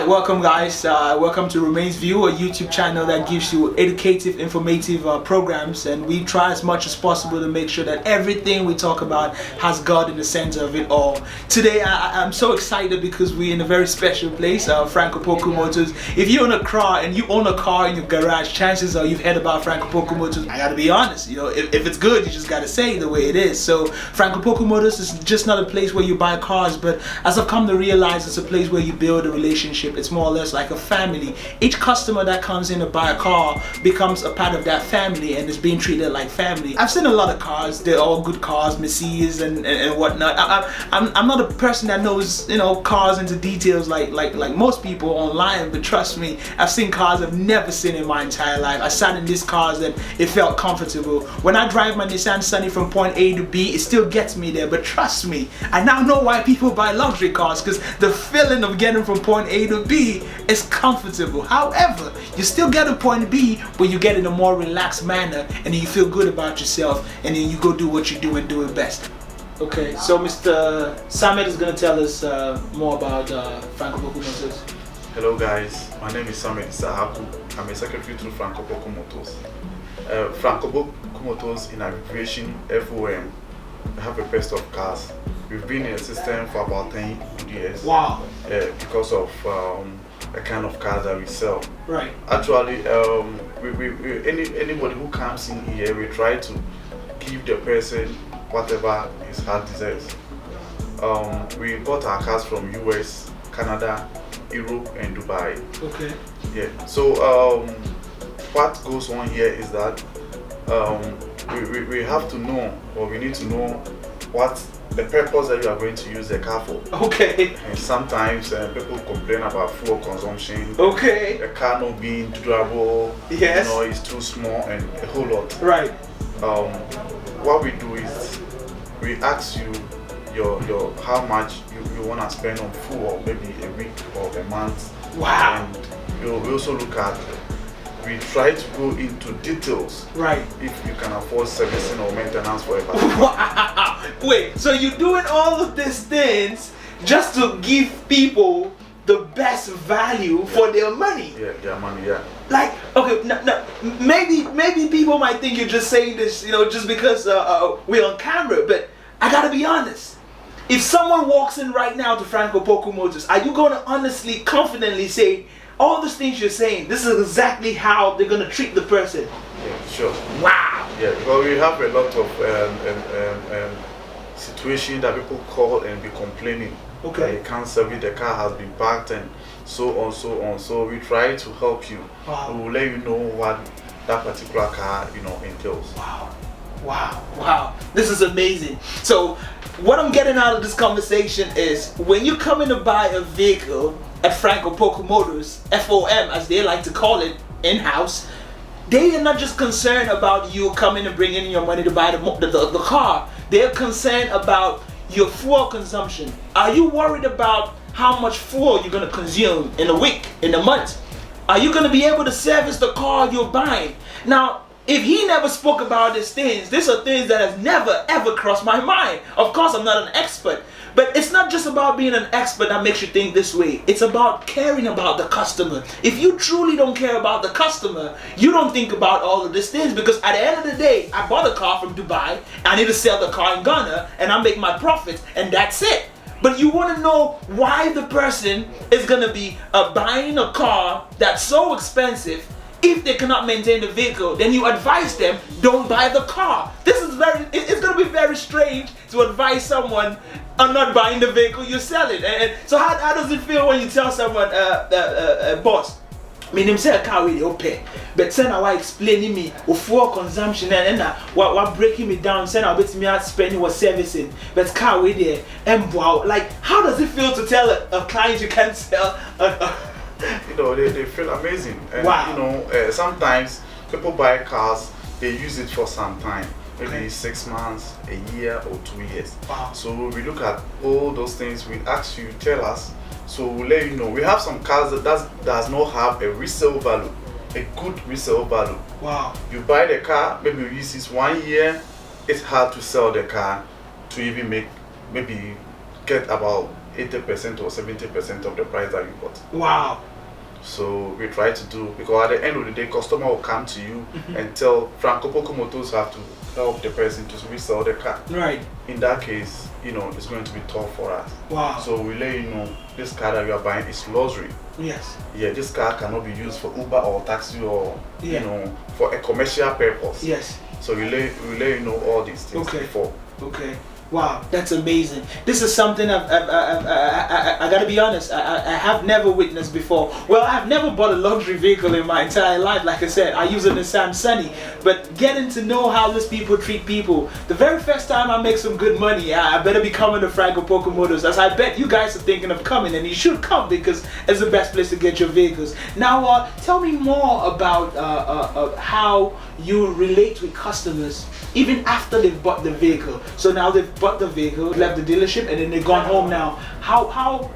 Alright, welcome guys. Welcome to Remains View, a YouTube channel that gives you educative, informative programs, and we try as much as possible to make sure that everything we talk about has God in the center of it all. Today I'm so excited because we're in a very special place, Frank Opoku Motors. If you own a car and you own a car in your garage, chances are you've heard about Frank Opoku Motors. I gotta be honest, you know, if it's good, you just gotta say it the way it is. So Frank Opoku Motors is just not a place where you buy cars, but as I've come to realize, it's a place where you build a relationship. It's more or less like a family. Each customer that comes in to buy a car becomes a part of that family and is being treated like family. I've seen a lot of cars. They're all good cars, Mercedes and whatnot. I'm not a person that knows, you know, cars into details like most people online, but trust me, I've seen cars I've never seen in my entire life. I sat in these cars and it felt comfortable. When I drive my Nissan Sunny from point A to B, it still gets me there, but trust me, I now know why people buy luxury cars, because the feeling of getting from point A to B is comfortable. However, you still get to point B, but you get in a more relaxed manner, and then you feel good about yourself, and then you go do what you do and do it best. Okay, so Mr. Samet is going to tell us more about Frank Opoku Motors. Hello guys, my name is Samet Sahaku. I'm a secretary to Frank Opoku Motors. Frank Opoku Motors, in abbreviation FOM, we have a best of cars. We've been in the system for about 10 years. Wow. Because of the kind of cars that we sell. Right. Actually, anybody who comes in here, we try to give the person whatever his heart desires. We import our cars from US, Canada, Europe, and Dubai. Okay. Yeah. So what goes on here is that we have to know, or we need to know what the purpose that you are going to use the car for. Okay. And sometimes people complain about fuel consumption. Okay. The car not being durable. Yes. You know, it's too small and a whole lot. Right. What we do is we ask you your how much you want to spend on fuel, maybe a week or a month. Wow. And we also look at. We try to go into details. Right. If you can afford servicing or maintenance for a car. Wow. Wait, so you're doing all of these things just to give people the best value for their money? Yeah, their money, yeah. Like, okay, no, maybe people might think you're just saying this, you know, just because we're on camera, but I gotta be honest. If someone walks in right now to Frank Opoku Motors, are you gonna honestly, confidently say, all those things you're saying, this is exactly how they're gonna treat the person? Yeah, sure. Wow. Yeah, because we have a lot of situations that people call and be complaining. Okay. They can't service, the car has been parked and so on, so on. So we try to help you. Wow. We will let you know what that particular car, you know, entails. Wow. Wow. Wow. This is amazing. So what I'm getting out of this conversation is, when you come in to buy a vehicle at Frank Opoku Motors, FOM as they like to call it in-house, they are not just concerned about you coming and bringing in your money to buy the car. They're concerned about your fuel consumption. Are you worried about how much fuel you're going to consume in a week, in a month? Are you going to be able to service the car you're buying? Now, if he never spoke about these are things that has never ever crossed my mind. Of course, I'm not an expert, but it's not just about being an expert that makes you think this way. It's about caring about the customer. If you truly don't care about the customer, you don't think about all of these things, because at the end of the day, I bought a car from Dubai, I need to sell the car in Ghana, and I make my profits, and that's it. But you want to know why the person is going to be buying a car that's so expensive. If they cannot maintain the vehicle, then you advise them, don't buy the car. This is it's going to be very strange to advise someone on not buying the vehicle you're selling. And so how does it feel when you tell someone, boss, me name say a car with your pay, but send I explaining me of fuel consumption and what breaking me down, send I bet me out spending was servicing, but car with there and wow, like how does it feel to tell a client you can't sell you know, they feel amazing. And wow. You know, sometimes people buy cars, they use it for some time, maybe 6 months, a year or 2 years. Wow. So we look at all those things, we ask you, tell us, so we'll let you know. We have some cars that does not have a resale value, a good resale value. Wow. You buy the car, maybe you use this 1 year, it's hard to sell the car to even make, maybe get about 80% or 70% of the price that you bought. Wow. So we try to do, because at the end of the day, customer will come to you and tell Frank Opoku Motors have to help the person to resell the car. Right. In that case, it's going to be tough for us. Wow. So we let you know this car that you are buying is luxury. Yes. Yeah, this car cannot be used for Uber or taxi or for a commercial purpose. Yes. So we let you know all these things before. Okay. Wow, that's amazing. This is something I gotta be honest, I have never witnessed before. Well, I've never bought a luxury vehicle in my entire life. Like I said, I use a Nissan Sunny. But getting to know how these people treat people, the very first time I make some good money, I better be coming to Frank Opoku Motors. As I bet you guys are thinking of coming, and you should come because it's the best place to get your vehicles. Now, tell me more about how you relate with customers even after they've bought the vehicle. So now they've bought the vehicle, left the dealership, and then they've gone home now. How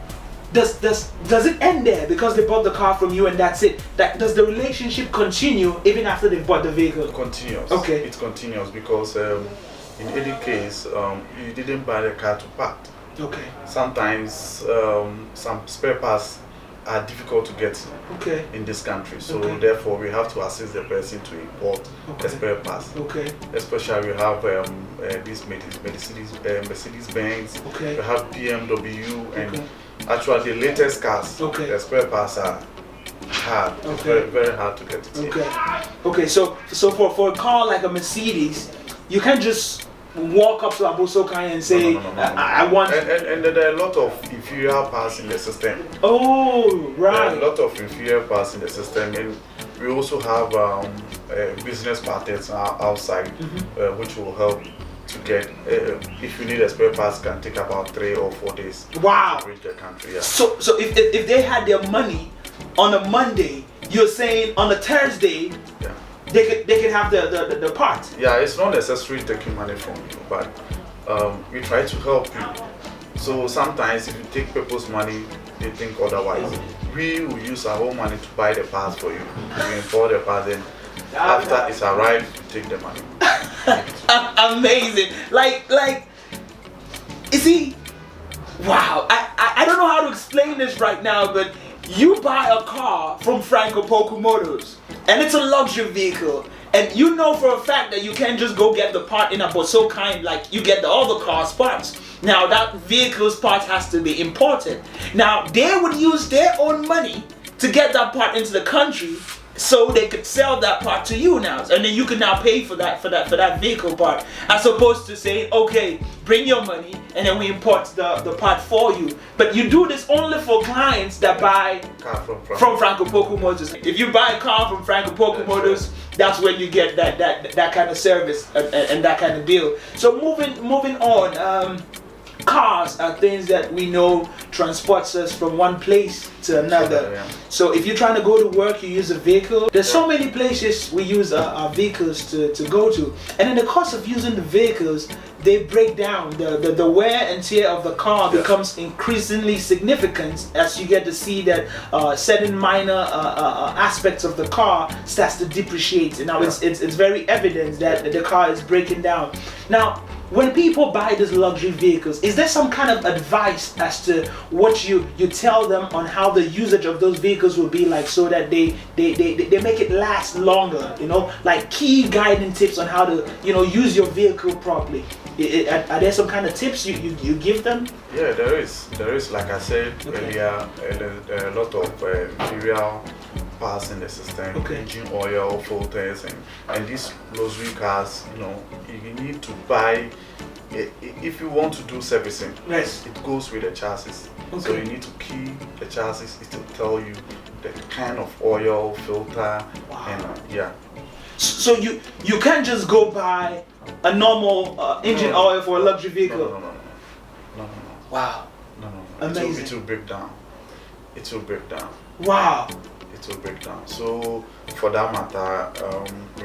does it end there because they bought the car from you and that's it? Does the relationship continue even after they've bought the vehicle? It continues. Okay. It continues because in any case, you didn't buy the car to part. Okay. Sometimes some spare parts are difficult to get in this country, so therefore we have to assist the person to import the spare parts. Okay. Especially we have this Mercedes Benz, we have BMW, and actually the latest cars, the spare parts are hard. It's very, very hard to get it. Okay. So for a car like a Mercedes, you can't just walk up to Abosokai and say, I want... And there are a lot of inferior parts in the system. Oh, right. There are a lot of inferior parts in the system, and we also have business partners outside, which will help to get, if you need a spare parts, can take about 3 or 4 days to reach the country. Yeah. So if they had their money on a Monday, you're saying on a Thursday, they could have the parts. Yeah, it's not necessary taking money from you, but we try to help you. So sometimes if you take people's money, they think otherwise. We will use our own money to buy the parts for you. We import the parts, and after it's arrived, you take the money. Amazing. Like you see, wow. I don't know how to explain this right now, but you buy a car from Frank Opoku Motors, and it's a luxury vehicle, and you know for a fact that you can't just go get the part in a Bosokai like you get all the car's parts. Now that vehicle's parts has to be imported. Now they would use their own money to get that part into the country, so they could sell that part to you now, and then you can now pay for that vehicle part, as opposed to saying, okay, bring your money and then we import the part for you. But you do this only for clients that buy from Frank Opoku Motors. If you buy a car from Frank Opoku Motors, that's when you get that kind of service and that kind of deal. So moving on. Cars are things that we know transports us from one place to another. So if you're trying to go to work, you use a vehicle. There's so many places we use our vehicles to go to, and in the course of using the vehicles, they break down. The wear and tear of the car becomes increasingly significant as you get to see that certain minor aspects of the car starts to depreciate. Now it's very evident that the car is breaking down. Now, when people buy these luxury vehicles, is there some kind of advice as to what you tell them on how the usage of those vehicles will be like, so that they make it last longer? Like key guiding tips on how to use your vehicle properly. Are there some kind of tips you give them? Yeah, there is. Like I said earlier, a lot of inferior parts in the system, engine oil, filters, and these luxury cars, you need to buy. If you want to do servicing, it goes with the chassis. So you need to key the chassis. It will tell you the kind of oil, filter, and So you can't just go buy a normal engine oil for a luxury vehicle. No. Wow. No. Amazing. It will break down. Wow. It will break down. So for that matter,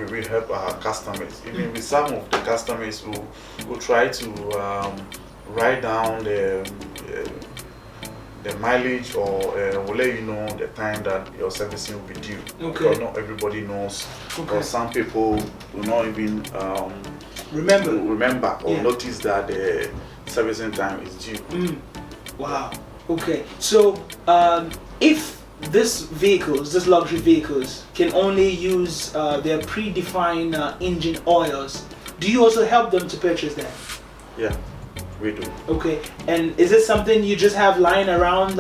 we help our customers. Even with some of the customers who try to write down the mileage, or will let you know the time that your servicing will be due. Because not everybody knows, or some people will not even remember or notice that the servicing time is due. Wow. Okay. So if these luxury vehicles can only use their predefined engine oils, do you also help them to purchase that? Yeah, we do. Okay. And is it something you just have lying around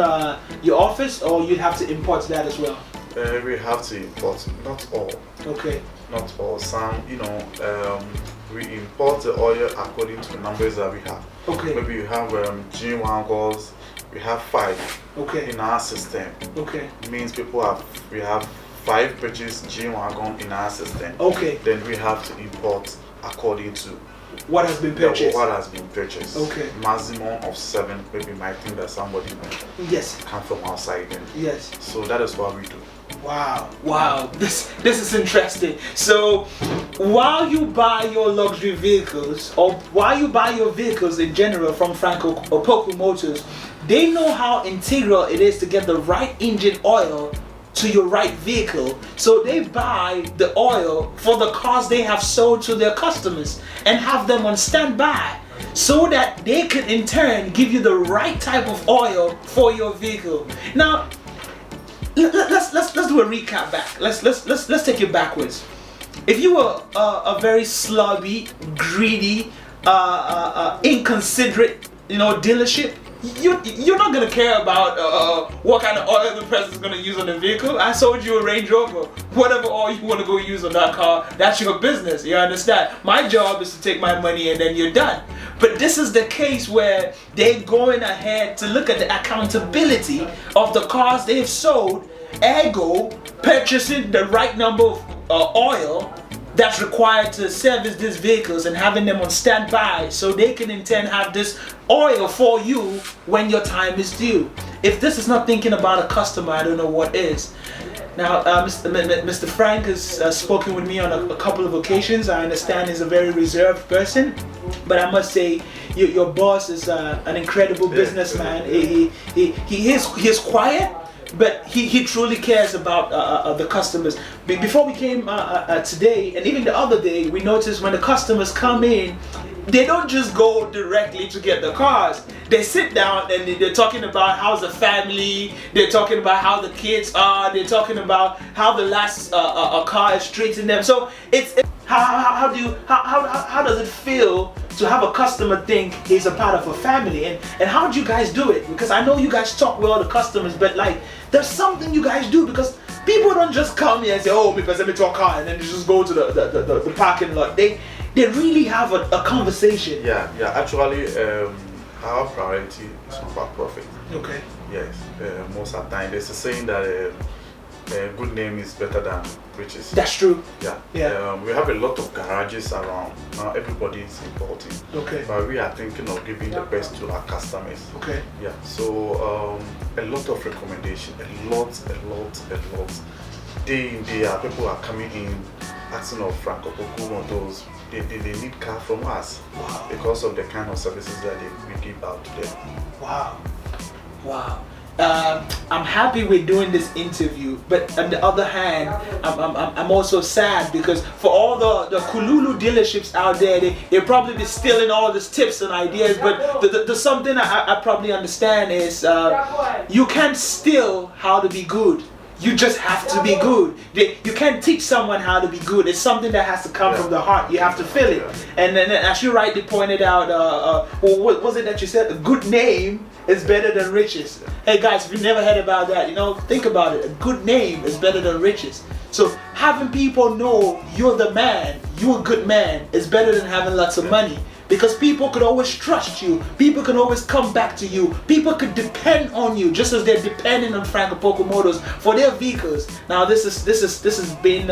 your office, or you'd have to import that as well? We have to import, not all. Okay. Not all. Some, we import the oil according to the numbers that we have. Okay. Maybe you have G1 we have 5 Okay. in our system. Okay. It means we have 5 purchased G-Wagon in our system. Okay. Then we have to import according to what has been purchased. What has been purchased. Okay. Maximum of 7. Maybe might think that somebody yes come from outside. Then. Yes. So that is what we do. Wow. This is interesting. So while you buy your luxury vehicles, or while you buy your vehicles in general from Franco Opoku Motors, they know how integral it is to get the right engine oil to your right vehicle. So they buy the oil for the cars they have sold to their customers and have them on standby, so that they can in turn give you the right type of oil for your vehicle. Now, let's do a recap back. Let's take it backwards. If you were a very slobby, greedy, inconsiderate, dealership, you're not gonna care about what kind of oil the person is gonna use on the vehicle. I sold you a Range Rover. Whatever oil you want to go use on that car, that's your business. You understand? My job is to take my money and then you're done. But this is the case where they're going ahead to look at the accountability of the cars they've sold, ergo purchasing the right number of oil that's required to service these vehicles and having them on standby, so they can in turn have this oil for you when your time is due. If this is not thinking about a customer, I don't know what is. Now, Mr. Frank has spoken with me on a couple of occasions. I understand he's a very reserved person, but I must say your boss is an incredible businessman. He is quiet, but he truly cares about the customers. Before we came today, and even the other day, we noticed when the customers come in, they don't just go directly to get the cars. They sit down and they're talking about how's the family, they're talking about how the kids are, they're talking about how the last car is treating them. So it's how does it feel to have a customer think he's a part of a family, and how do you guys do it? Because I know you guys talk with all the customers, but like there's something you guys do, because people don't just come here and say, oh, because let me talk car, and then just go to the parking lot. They really have a conversation. Yeah. Actually, our priority is not about profit. Okay. Yes. Most of the time, there's a saying that a good name is better than riches. That's true. Yeah. We have a lot of garages around. Now everybody is importing. Okay. But we are thinking of giving the best to our customers. Okay. Yeah. So a lot of recommendation, a lot. Day in, day out, people are coming in asking of Frank Opoku Motors. They need car from us. Wow. Because of the kind of services that we give out to them. Wow. I'm happy we're doing this interview, but on the other hand, I'm also sad, because for all the Kululu dealerships out there, they'll probably be stealing all these tips and ideas. But the something I probably understand is you can't steal how to be good. You just have to be good. You can't teach someone how to be good. It's something that has to come from the heart. You have to feel it. And then, as you rightly pointed out, what was it that you said? A good name is better than riches. Hey guys, if you never heard about that, think about it. A good name is better than riches. So having people know you're the man, you're a good man, is better than having lots of money. Because people could always trust you. People can always come back to you. People could depend on you, just as they're depending on Frank Opoku Motors for their vehicles. Now this has been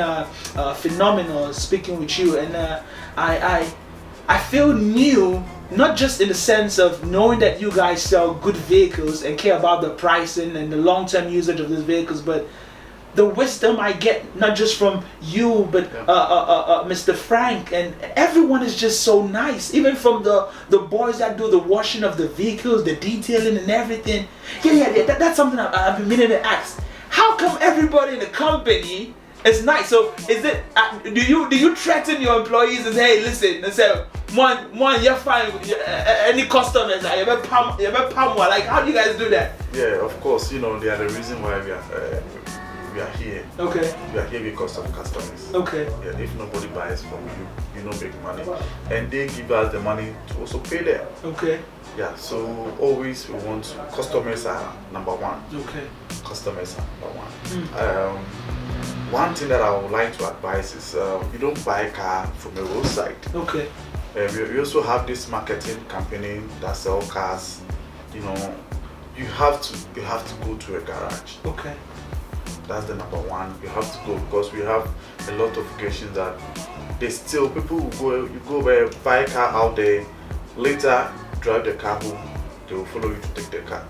phenomenal speaking with you, and I feel new, not just in the sense of knowing that you guys sell good vehicles and care about the pricing and the long-term usage of these vehicles, but the wisdom I get not just from you, but Mr. Frank, and everyone is just so nice. Even from the boys that do the washing of the vehicles, the detailing and everything. Yeah. That's something I've been meaning to ask. How come everybody in the company It's nice. So is it? Do you threaten your employees and say, hey, listen, and say, one, you're fine. Any customers, you ever palm, like, how do you guys do that? Yeah, of course. You know, they are the reason why we are here. Okay. We are here because of customers. Okay. Yeah, if nobody buys from you, you don't make money, and they give us the money to also pay them. Okay. Yeah, so always we want customers are number one. Okay. Customers are number one. One thing that I would like to advise is you don't buy a car from a roadside. Okay. We also have this marketing company that sell cars. You know, you have to go to a garage. Okay. That's the number one. You have to go because we have a lot of occasions that they still people will go. You go there, buy a car out there, later drive the car home. They will follow you to take the car.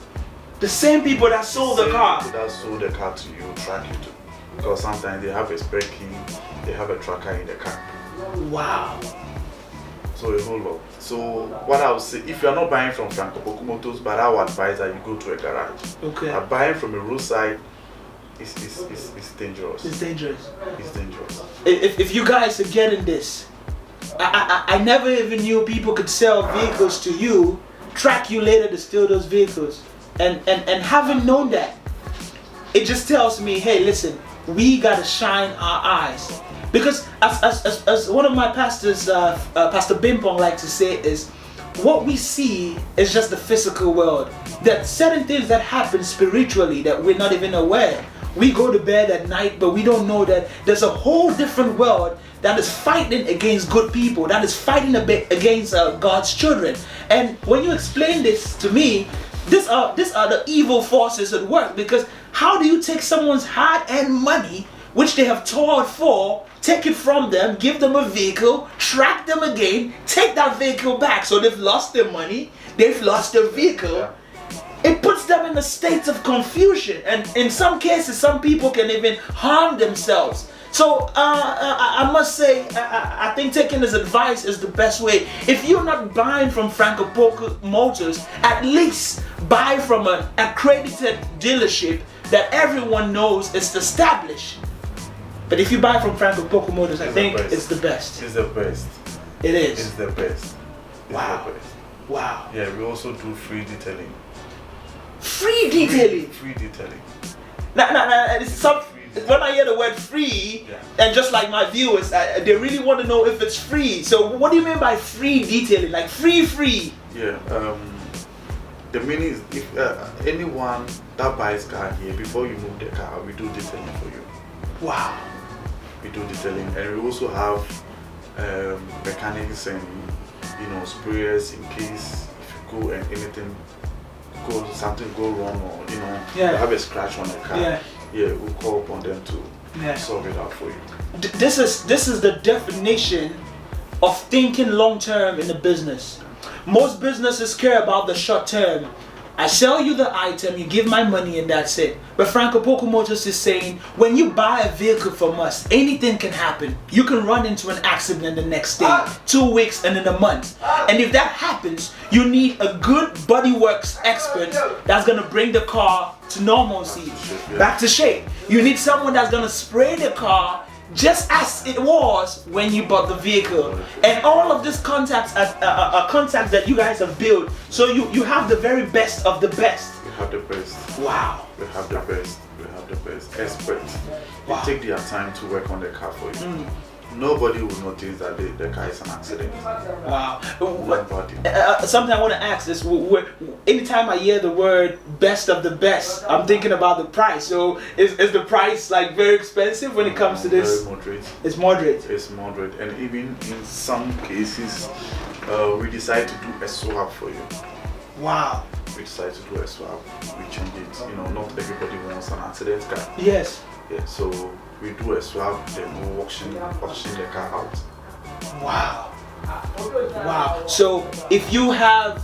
The same people that sold the car. People that sold the car to you track you to, because sometimes they have a spare key, they have a tracker in the car. Wow. So a whole lot. So what I would say, if you are not buying from Frank Opoku Motors, but I would advise that you go to a garage. Okay. Buying from a roadside is dangerous. It's dangerous. It's dangerous. If you guys are getting this, I never even knew people could sell vehicles to you, track you later to steal those vehicles. And having known that, it just tells me, hey, listen, we gotta shine our eyes. Because as one of my pastors, Pastor Bimpong, likes to say is, what we see is just the physical world. That certain things that happen spiritually that we're not even aware. We go to bed at night, but we don't know that there's a whole different world that is fighting against good people, that is fighting against God's children. And when you explain this to me, these are the evil forces at work. Because how do you take someone's hard-earned money, which they have toiled for, take it from them, give them a vehicle, track them again, take that vehicle back? So they've lost their money, they've lost their vehicle. Yeah. It puts them in a state of confusion, and in some cases, some people can even harm themselves. So I must say, I think taking his advice is the best way. If you're not buying from Frank Opoku Motors, at least buy from an accredited dealership that everyone knows is established. But if you buy from Frank Opoku Motors, I think it's the best. It's the best. It is. It's the best. It's Wow. the best. Wow. Yeah, we also do free detailing. Free detailing. Free detailing. Nah, it's some. When I hear the word free, Yeah. and just like my viewers, they really want to know if it's free. So what do you mean by free detailing? Like free? Yeah. The meaning is if anyone that buys car here, before you move the car, we do detailing for you. Wow. We do detailing, and we also have mechanics and sprayers in case if you go and anything something go wrong, or you have a scratch on the car. Yeah, we'll call upon them to solve it out for you. This is the definition of thinking long term in the business. Most businesses care about the short term. I sell you the item, you give my money, and that's it. But Frank Opoku Motors is saying, when you buy a vehicle from us, anything can happen. You can run into an accident the next day, 2 weeks, and in a month. And if that happens, you need a good bodyworks expert that's gonna bring the car to normalcy, back to shape. You need someone that's gonna spray the car just as it was when you bought the vehicle. And all of these contacts are contacts that you guys have built. So you have the very best of the best. We have the best. Wow. We have the best. We have the best experts. They Wow. take their time to work on the car for you. Nobody will notice that the car is an accident. Wow. Nobody. Something I want to ask is, anytime I hear the word best of the best, I'm thinking about the price. So is the price like very expensive when it comes to this? Very moderate. It's moderate. It's moderate, and even in some cases, we decide to do a swap for you. Wow. We decide to do a swap. We change it. Not everybody wants an accident car. Yes. Yeah, so we do a swap, then we auction the car out. Wow. Wow. So if you have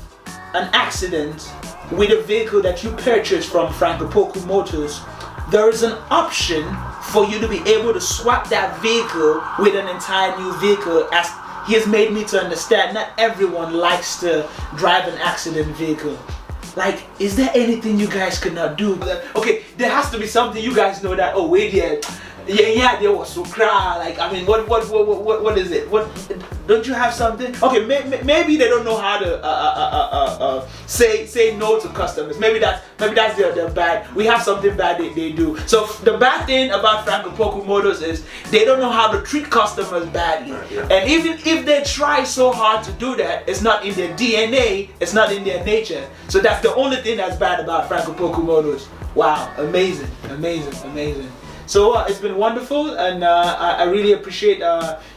an accident with a vehicle that you purchased from Frank Opoku Motors, there is an option for you to be able to swap that vehicle with an entire new vehicle. As he has made me to understand, not everyone likes to drive an accident vehicle. Like, is there anything you guys could not do? Okay, there has to be something you guys know that, oh wait, yeah, Yeah, there was Accra. Like, I mean, what is it? What, don't you have something? Okay, maybe they don't know how to say no to customers. Maybe that's their bad. We have something bad they do. So the bad thing about Frank Opoku Motors is they don't know how to treat customers badly. And even if they try so hard to do that, it's not in their DNA. It's not in their nature. So that's the only thing that's bad about Frank Opoku Motors. Wow, amazing. So it's been wonderful, and I really appreciate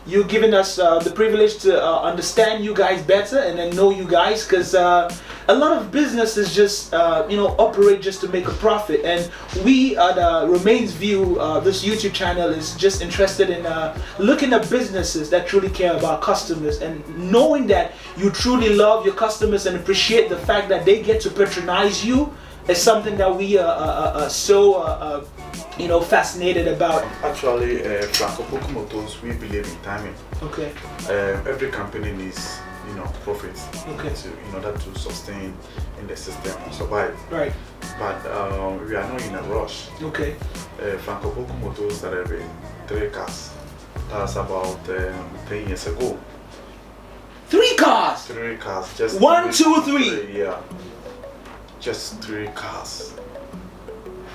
you giving us the privilege to understand you guys better and then know you guys, because a lot of businesses just operate just to make a profit, and we at Remains View, this YouTube channel, is just interested in looking at businesses that truly care about customers, and knowing that you truly love your customers and appreciate the fact that they get to patronize you is something that we are so fascinated about. Actually, Franco Opoku Motors, we believe in timing. Okay. Every company needs, profits. Okay. In order to sustain in the system and survive. Right. But we are not in a rush. Okay. Franco Opoku Motors started with 3 cars. That's about 10 years ago. 3 cars. 3 cars. Just 1, 2, 3. Yeah. Just 3 cars.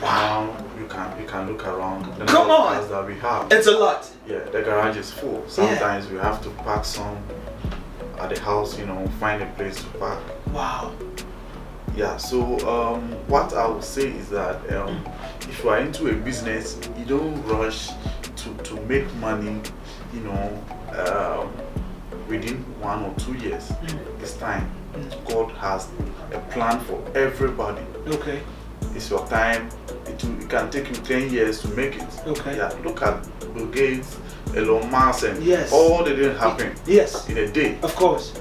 Wow. Now you can look around the Come number of on. cars that we have. It's a lot. Yeah, the garage is full. Sometimes we have to park some at the house, find a place to park. Wow. Yeah, so what I would say is that if you are into a business, you don't rush to make money, within 1 or 2 years. It's time. God has a plan for everybody. Okay. It's your time. It can take you 10 years to make it. Okay. Yeah, look at Bill Gates, Elon Musk, and yes. all they didn't happen yes. in a day. Of course.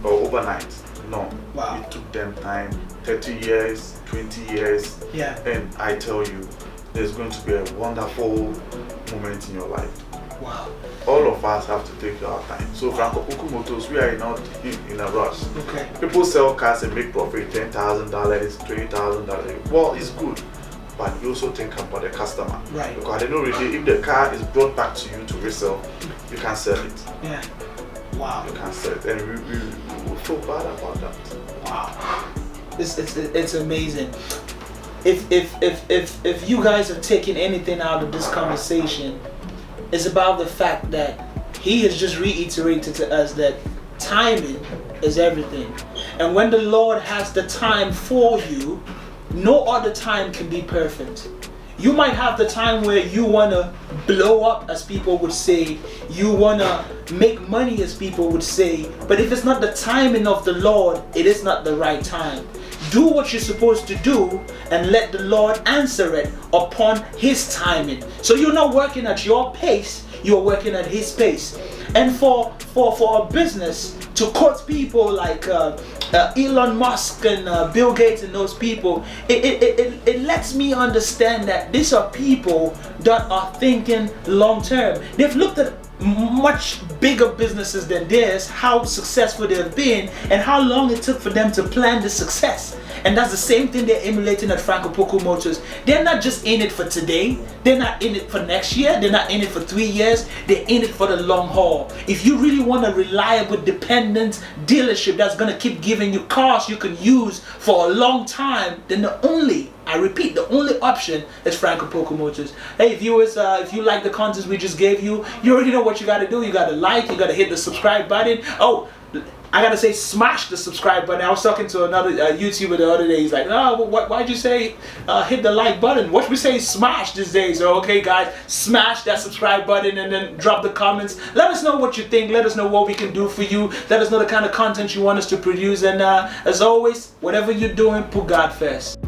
Or overnight. No. Wow. It took them time, 30 years, 20 years. Yeah. And I tell you, there's going to be a wonderful moment in your life. Wow. All of us have to take our time. So Franco Opoku Motors, we are not in a rush. Okay. People sell cars and make profit $10,000, $20,000. Well, it's good, but you also think about the customer. Right. Because at the end of the day, if the car is brought back to you to resell, you can't sell it. Yeah. Wow. You can't sell it, and we feel bad about that. Wow. It's amazing. If you guys have taken anything out of this conversation, it's about the fact that he has just reiterated to us that timing is everything. And when the Lord has the time for you, no other time can be perfect. You might have the time where you want to blow up, as people would say. You want to make money, as people would say. But if it's not the timing of the Lord, it is not the right time. Do what you're supposed to do and let the Lord answer it upon His timing. So you're not working at your pace, you're working at His pace. And for a business to quote people like Elon Musk and Bill Gates and those people, it lets me understand that these are people that are thinking long term. They've looked at much bigger businesses than theirs, how successful they've been, and how long it took for them to plan the success. And that's the same thing they're emulating at Frank Opoku Motors. They're not just in it for today, they're not in it for next year, they're not in it for 3 years, they're in it for the long haul. If you really want a reliable, dependent dealership that's going to keep giving you cars you can use for a long time, then the only option is Frank Opoku Motors. Hey viewers, if you like the content we just gave you, you already know what you got to do. You got to like, you got to hit the subscribe button. Oh, I gotta say, smash the subscribe button. I was talking to another YouTuber the other day. He's like, "Oh, why'd you say hit the like button? What should we say smash these days?" So, okay, guys, smash that subscribe button and then drop the comments. Let us know what you think. Let us know what we can do for you. Let us know the kind of content you want us to produce. And as always, whatever you're doing, put God first.